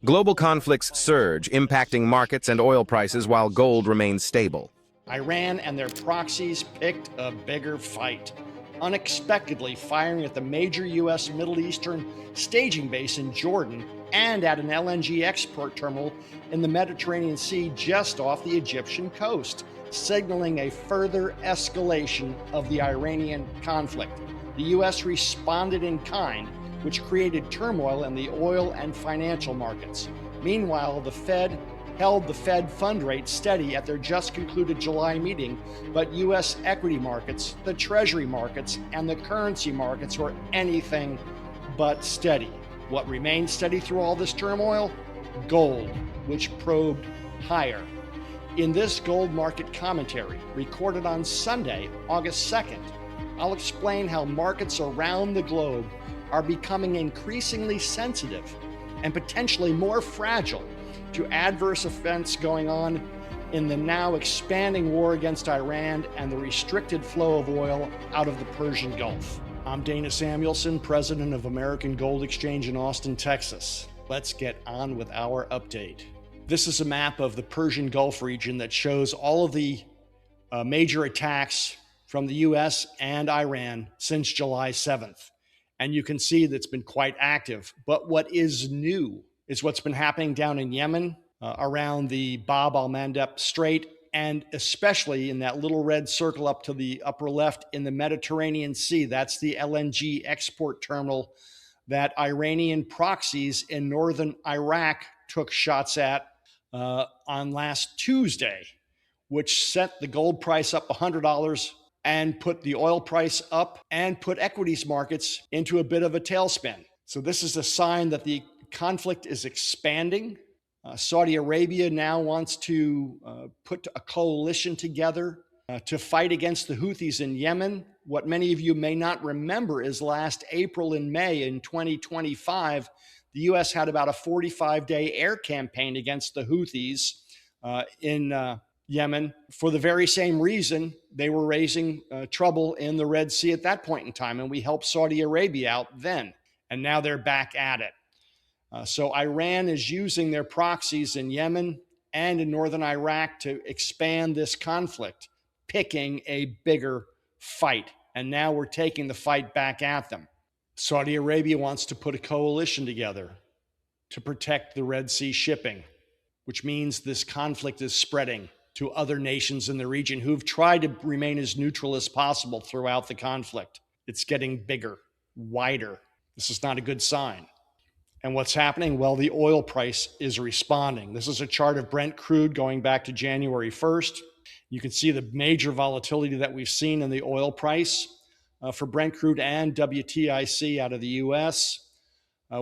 Global conflicts surge, impacting markets and oil prices while gold remains stable. Iran and their proxies picked a bigger fight, unexpectedly firing at the major U.S. Middle Eastern staging base in Jordan and at an LNG export terminal in the Mediterranean Sea just off the Egyptian coast, signaling a further escalation of the Iranian conflict. The U.S. responded in kind, which created turmoil in the oil and financial markets. Meanwhile, the Fed held the Fed fund rate steady at their just concluded July meeting, but U.S. equity markets, the Treasury markets, and the currency markets were anything but steady. What remained steady through all this turmoil? Gold, which probed higher. In this gold market commentary, recorded on Sunday, August 2nd, I'll explain how markets around the globe are becoming increasingly sensitive and potentially more fragile to adverse events going on in the now expanding war against Iran and the restricted flow of oil out of the Persian Gulf. I'm Dana Samuelson, president of American Gold Exchange in Austin, Texas. Let's get on with our update. This is a map of the Persian Gulf region that shows all of the major attacks from the US and Iran since July 7th. And you can see that's been quite active. But what is new is what's been happening down in Yemen, around the Bab al-Mandeb Strait, and especially in that little red circle up to the upper left in the Mediterranean Sea. That's the LNG export terminal that Iranian proxies in northern Iraq took shots at on last Tuesday, which sent the gold price up $100 and put the oil price up and put equities markets into a bit of a tailspin. So this is a sign that the conflict is expanding. Saudi Arabia now wants to put a coalition together to fight against the Houthis in Yemen. What many of you may not remember is last April and May in 2025, the U.S. had about a 45-day air campaign against the Houthis in Yemen for the very same reason. They were raising trouble in the Red Sea at that point in time, and we helped Saudi Arabia out then, and now they're back at it. So Iran is using their proxies in Yemen and in northern Iraq to expand this conflict, picking a bigger fight, and now we're taking the fight back at them. Saudi Arabia wants to put a coalition together to protect the Red Sea shipping, which means this conflict is spreading to other nations in the region who've tried to remain as neutral as possible throughout the conflict. It's getting bigger, wider. This is not a good sign. And what's happening? Well, the oil price is responding. This is a chart of Brent crude going back to January 1st. You can see the major volatility that we've seen in the oil price for Brent crude and WTIC out of the US.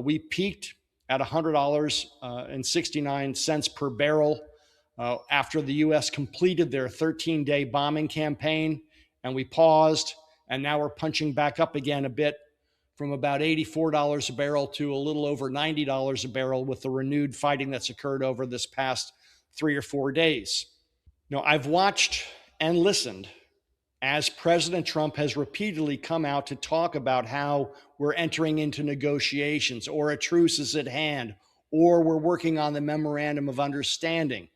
We peaked at $100.69 per barrel after the U.S. completed their 13-day bombing campaign, and we paused, and now we're punching back up again a bit from about $84 a barrel to a little over $90 a barrel with the renewed fighting that's occurred over this past 3 or 4 days. Now, I've watched and listened as President Trump has repeatedly come out to talk about how we're entering into negotiations, or a truce is at hand, or we're working on the memorandum of understanding,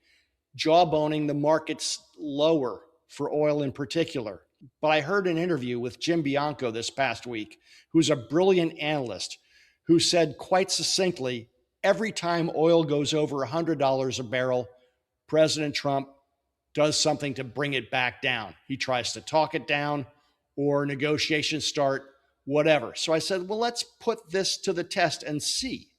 jawboning the markets lower for oil in particular. But I heard an interview with Jim Bianco this past week, who's a brilliant analyst, who said quite succinctly, every time oil goes over $100 a barrel, President Trump does something to bring it back down. He tries to talk it down, or negotiations start, whatever. So I said, well, let's put this to the test and see.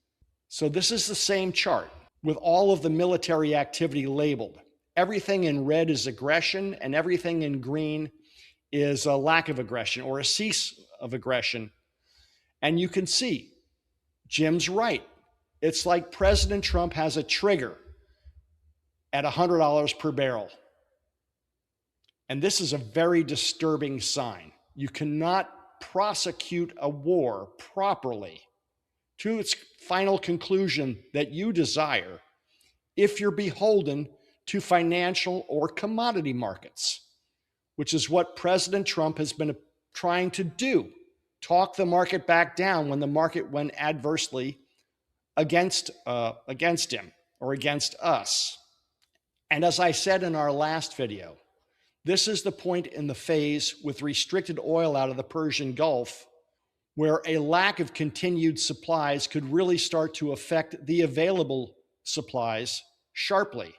So this is the same chart with all of the military activity labeled. Everything in red is aggression, and everything in green is a lack of aggression or a cease of aggression. And you can see Jim's right. It's like President Trump has a trigger at $100 per barrel. And this is a very disturbing sign. You cannot prosecute a war properly to its final conclusion that you desire if you're beholden to financial or commodity markets, which is what President Trump has been trying to do. Talk the market back down when the market went adversely against him or against us. And as I said in our last video, this is the point in the phase with restricted oil out of the Persian Gulf where a lack of continued supplies could really start to affect the available supplies sharply.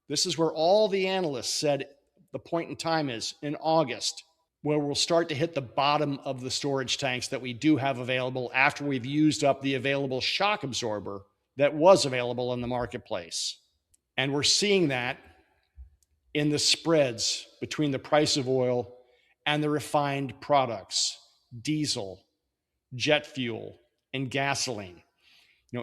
This is where all the analysts said the point in time is in August, where we'll start to hit the bottom of the storage tanks that we do have available after we've used up the available shock absorber that was available in the marketplace. And we're seeing that in the spreads between the price of oil and the refined products, diesel, jet fuel, and gasoline.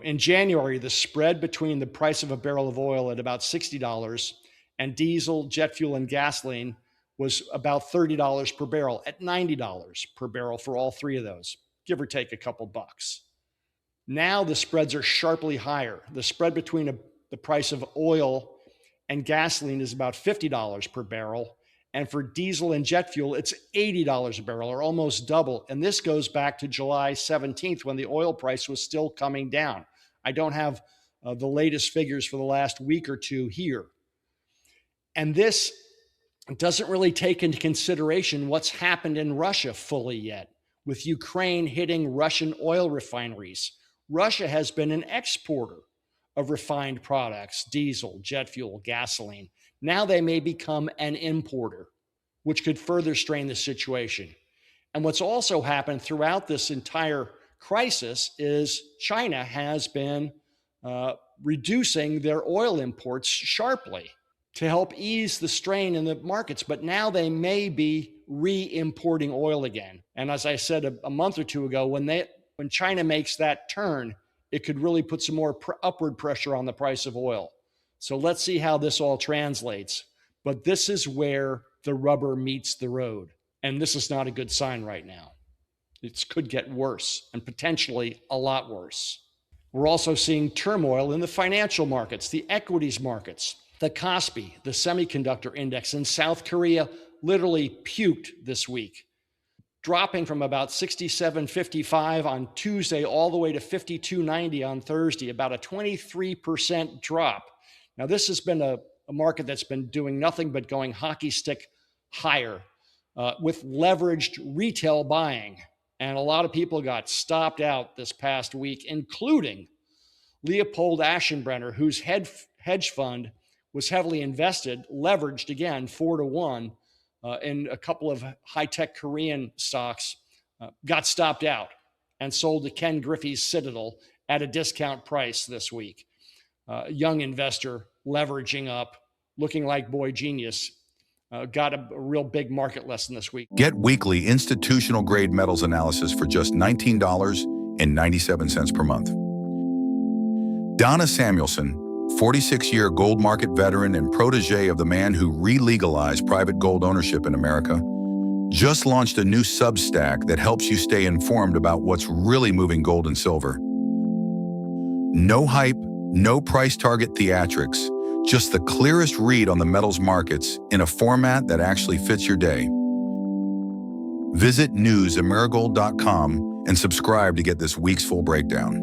In January, the spread between the price of a barrel of oil at about $60 and diesel, jet fuel, and gasoline was about $30 per barrel at $90 per barrel for all three of those, give or take a couple bucks. Now the spreads are sharply higher. The spread between the price of oil and gasoline is about $50 per barrel. And for diesel and jet fuel, it's $80 a barrel, or almost double. And this goes back to July 17th when the oil price was still coming down. I don't have the latest figures for the last week or two here. And this doesn't really take into consideration what's happened in Russia fully yet, with Ukraine hitting Russian oil refineries. Russia has been an exporter of refined products, diesel, jet fuel, gasoline. Now they may become an importer, which could further strain the situation. And what's also happened throughout this entire crisis is China has been reducing their oil imports sharply to help ease the strain in the markets. But now they may be re-importing oil again. And as I said a month or two ago, when China makes that turn, it could really put some more upward pressure on the price of oil. So let's see how this all translates. But this is where the rubber meets the road. And this is not a good sign right now. It could get worse, and potentially a lot worse. We're also seeing turmoil in the financial markets, the equities markets. The Kospi, the semiconductor index in South Korea, literally puked this week, dropping from about 67.55 on Tuesday all the way to 52.90 on Thursday, about a 23% drop. Now, this has been a market that's been doing nothing but going hockey stick higher with leveraged retail buying. And a lot of people got stopped out this past week, including Leopold Aschenbrenner, whose hedge fund was heavily invested, leveraged again 4-1 in a couple of high-tech Korean stocks, got stopped out and sold to Ken Griffey's Citadel at a discount price this week. Young investor leveraging up, looking like boy genius, got a real big market lesson this week. Get weekly institutional-grade metals analysis for just $19.97 per month. Donna Samuelson, 46-year gold market veteran and protege of the man who re-legalized private gold ownership in America, just launched a new Substack that helps you stay informed about what's really moving gold and silver. No hype, no price target theatrics, just the clearest read on the metals markets in a format that actually fits your day. Visit news@amerigold.com and subscribe to get this week's full breakdown.